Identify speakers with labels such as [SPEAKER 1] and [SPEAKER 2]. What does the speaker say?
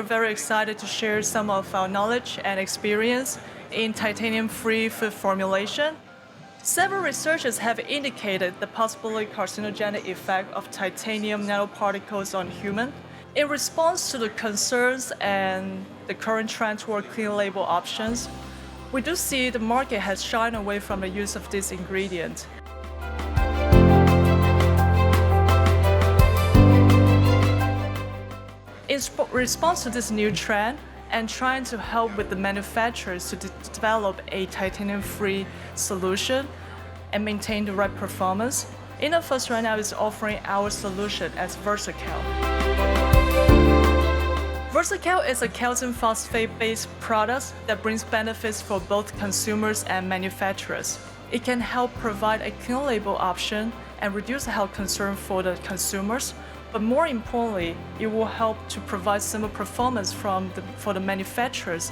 [SPEAKER 1] we're very excited to share some of our knowledge and experience in titanium-free food formulation. Several researchers have indicated the possibly carcinogenic effect of titanium nanoparticles on humans. In response to the concerns and the current trend toward clean label options, we do see the market has shied away from the use of this ingredient. In response to this new trend and trying to help with the manufacturers to develop a titanium-free solution and maintain the right performance, Innophos right now is offering our solution as VersaCal. VersaCal is a calcium phosphate-based product that brings benefits for both consumers and manufacturers. It can help provide a clean label option and reduce the health concern for the consumers, but more importantly, it will help to provide similar performance for the manufacturers.